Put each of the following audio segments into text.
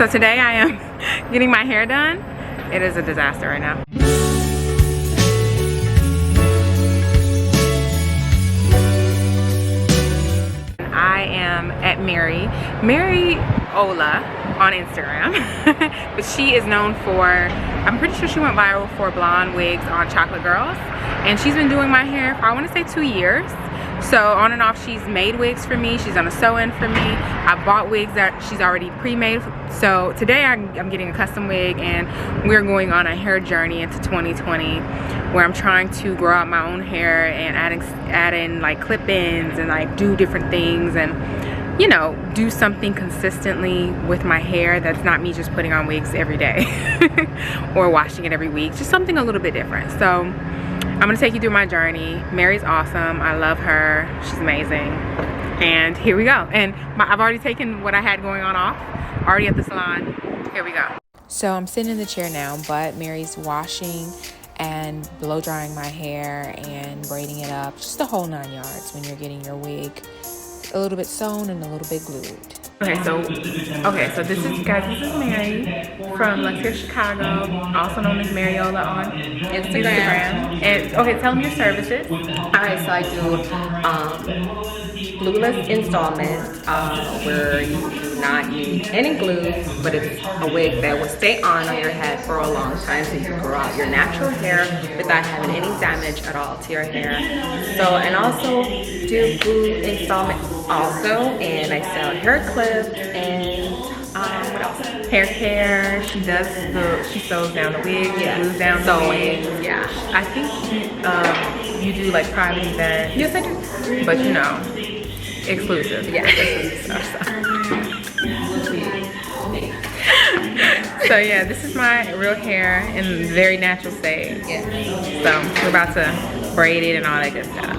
So today I am getting my hair done. It is a disaster right now. I am at Mary Ola on Instagram. But she is known for, I'm pretty sure she went viral for blonde wigs on Chocolate Girls. And she's been doing my hair for, I want to say, 2 years. So on and off, she's made wigs for me. She's done a sew-in for me. I bought wigs that she's already pre-made. So today I'm getting a custom wig, and we're going on a hair journey into 2020 where I'm trying to grow out my own hair and add in like clip-ins and like do different things and, you know, do something consistently with my hair that's not me just putting on wigs every day or washing it every week. Just something a little bit different. So I'm gonna take you through my journey. Mary's awesome. I love her. She's amazing. And here we go. And I've already taken what I had going on off. Already at the salon. Here we go. So I'm sitting in the chair now, but Mary's washing and blow drying my hair and braiding it up. Just the whole 9 yards when you're getting your wig a little bit sewn and a little bit glued. Okay, so this is, guys, this is Mary from Let's Hear Chicago, also known as Mary Ola on Instagram. And okay, tell them your services. Alright, so I do glueless installment where you do not use any glue, but it's a wig that will stay on your head for a long time so you can grow out your natural hair without having any damage at all to your hair. So, and also do glue installment also, and I sell hair clips and what else? Hair care. She sews down the wig, glues down the wig. Yeah. I think you do like private events. Yes, I do. But you know, exclusive. Yeah. So yeah, this is my real hair in very natural state. Yeah. So we're about to braid it and all that good stuff.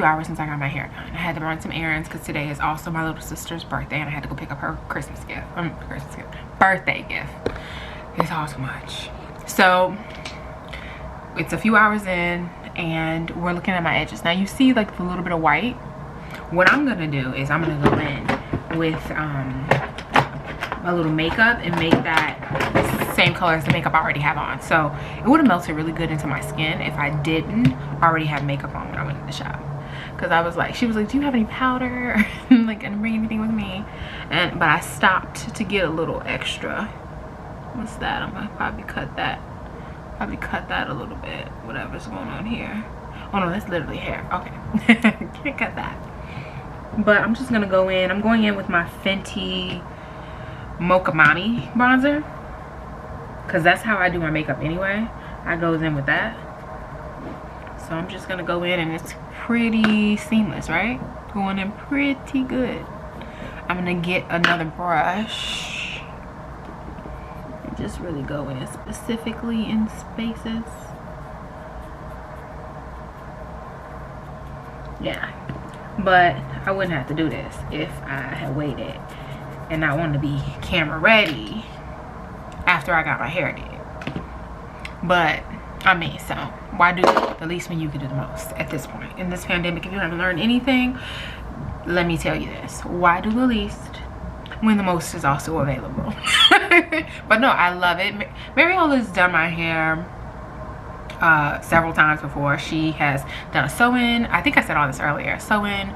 few hours since I got my hair done. I had to run some errands because today is also my little sister's birthday and I had to go pick up her birthday gift. It's all too much. So it's a few hours in and we're looking at my edges. Now you see like the little bit of white. What I'm gonna do is I'm gonna go in with a little makeup and make that the same color as the makeup I already have on. So it would have melted really good into my skin if I didn't already have makeup on when I went to the shop. Because I was like, she was like, do you have any powder? Like, I didn't bring anything with me. But I stopped to get a little extra. What's that? I'm gonna probably cut that a little bit, whatever's going on here. Oh no, that's literally hair. Okay. Can't cut that. But I'm just gonna go in. I'm going in with my Fenty Mocha Mami bronzer, because that's how I do my makeup anyway. I goes in with that. So I'm just gonna go in and it's pretty seamless, right? Going in pretty good. I'm gonna get another brush and just really go in specifically in spaces. Yeah, but I wouldn't have to do this if I had waited and I wanted to be camera ready after I got my hair did. But I mean, so why do the least when you can do the most at this point in this pandemic? If you haven't learned anything, let me tell you this: why do the least when the most is also available? But no, I love it. Mary Ola's done my hair several times before. She has done a sew-in. I think I said all this earlier. Sew-in,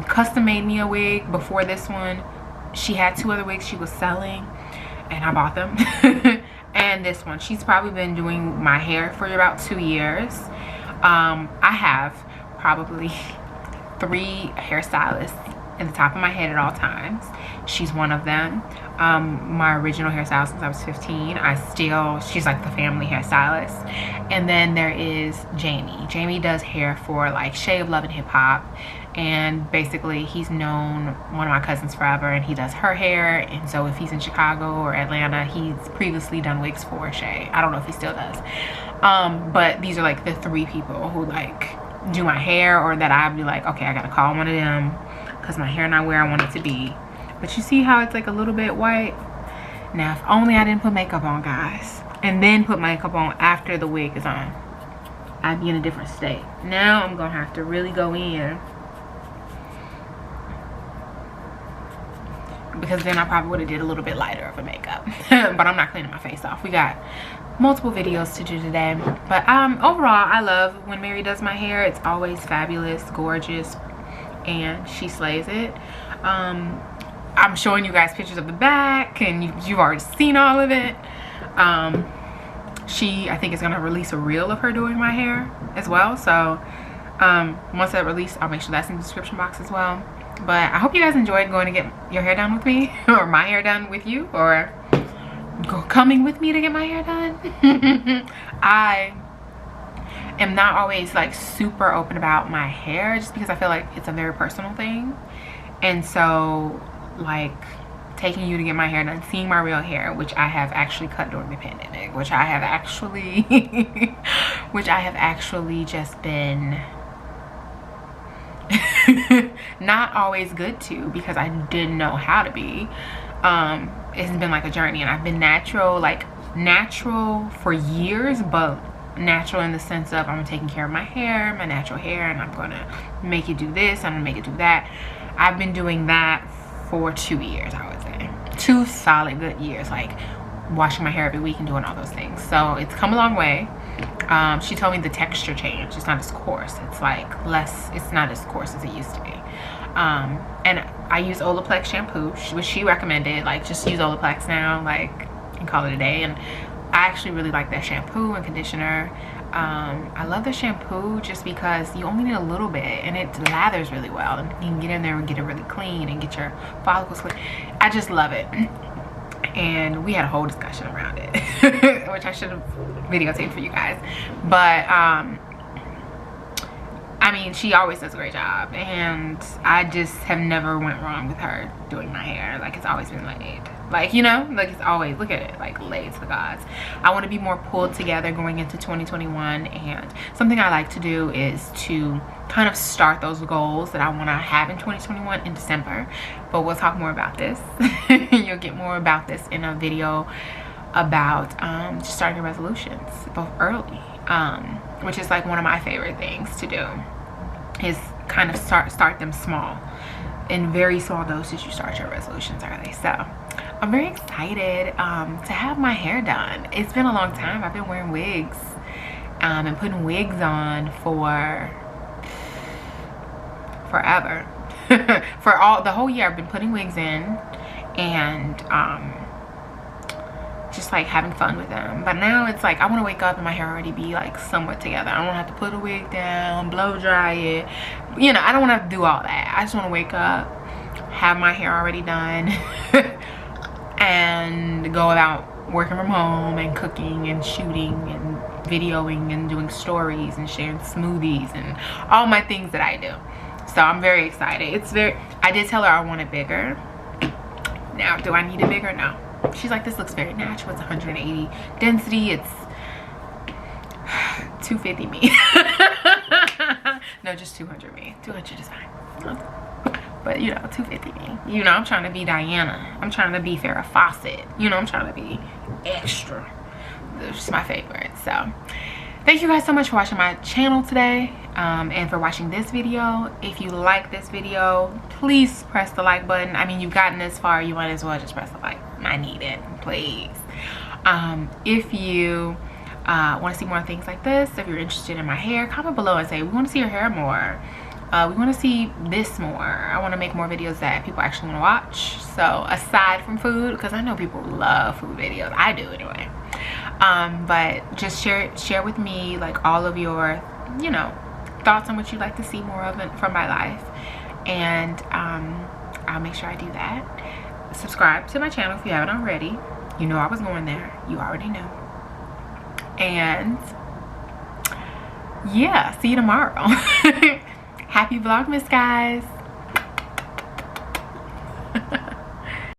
custom made me a wig before this one. She had 2 other wigs she was selling and I bought them. And this one, she's probably been doing my hair for about 2 years. I have probably 3 hairstylists in the top of my head at all times. She's one of them. My original hairstylist since I was 15. She's like the family hairstylist. And then there is Jamie. Jamie does hair for like Shave Love and Hip Hop. And basically he's known one of my cousins forever and he does her hair. And so if he's in Chicago or Atlanta, he's previously done wigs for Shay. I don't know if he still does. But these are like the 3 people who like do my hair, or that I'd be like, okay, I gotta call one of them because my hair not where I want it to be. But you see how it's like a little bit white? Now if only I didn't put makeup on, guys, and then put makeup on after the wig is on, I'd be in a different state. Now I'm gonna have to really go in, because then I probably would have did a little bit lighter of a makeup. But I'm not cleaning my face off. We got multiple videos to do today. But overall, I love when Mary does my hair. It's always fabulous, gorgeous, and she slays it. I'm showing you guys pictures of the back and you've already seen all of it. She, I think, is gonna release a reel of her doing my hair as well. So once that release, I'll make sure that's in the description box as well. But I hope you guys enjoyed going to get your hair done with me, or my hair done with you, or coming with me to get my hair done. I am not always like super open about my hair, just because I feel like it's a very personal thing. And so like taking you to get my hair done, seeing my real hair, which I have actually cut during the pandemic, which I have actually just been not always good to, because I didn't know how to be. It's been like a journey, and I've been natural for years, but natural in the sense of I'm taking care of my hair, my natural hair, and I'm gonna make it do this, I'm gonna make it do that. I've been doing that for 2 years, I would say. 2 solid good years, like washing my hair every week and doing all those things. So it's come a long way. She told me the texture changed. It's not as coarse. It's like less, it's not as coarse as it used to be. And I use Olaplex shampoo, which she recommended, like just use Olaplex now, like, and call it a day. And I actually really like that shampoo and conditioner. I love the shampoo just because you only need a little bit and it lathers really well, and you can get in there and get it really clean and get your follicles clean. I just love it. And we had a whole discussion around it, which I should have videotaped for you guys. But I mean, she always does a great job, and I just have never went wrong with her doing my hair. Like, it's always been laid. Like, you know, like it's always, look at it, like laid to the gods. I want to be more pulled together going into 2021, and something I like to do is to kind of start those goals that I want to have in 2021 in December. But we'll talk more about this. You'll get more about this in a video about just starting your resolutions both early, which is like one of my favorite things to do, is kind of start them small. In very small doses, you start your resolutions early. So I'm very excited to have my hair done. It's been a long time. I've been wearing wigs and putting wigs on for forever. For the whole year I've been putting wigs in, and just like having fun with them. But now it's like I want to wake up and my hair already be like somewhat together. I don't have to put a wig down, blow dry it, you know. I don't want to have to do all that. I just want to wake up, have my hair already done and go about working from home and cooking and shooting and videoing and doing stories and sharing smoothies and all my things that I do. So I'm very excited. I did tell her I want it bigger. Now, do I need it bigger? No. She's like, this looks very natural. It's 180 density. It's 250 me. No, just 200 me. 200 is fine. But you know, 250 me. You know, I'm trying to be Diana. I'm trying to be Farrah Fawcett. You know, I'm trying to be extra. It's just my favorite. So thank you guys so much for watching my channel today, and for watching this video. If you like this video, please press the like button. I mean, you've gotten this far, you might as well just press the like. I need it, please. If you want to see more things like this, if you're interested in my hair, comment below and say, we want to see your hair more. We want to see this more. I want to make more videos that people actually want to watch. So aside from food, because I know people love food videos. I do anyway. But just share with me like all of your, you know, thoughts on what you'd like to see more of from my life, and I'll make sure I do that. Subscribe to my channel if you haven't already. You know I was going there. You already know. And yeah, see you tomorrow. Happy Vlogmas, guys.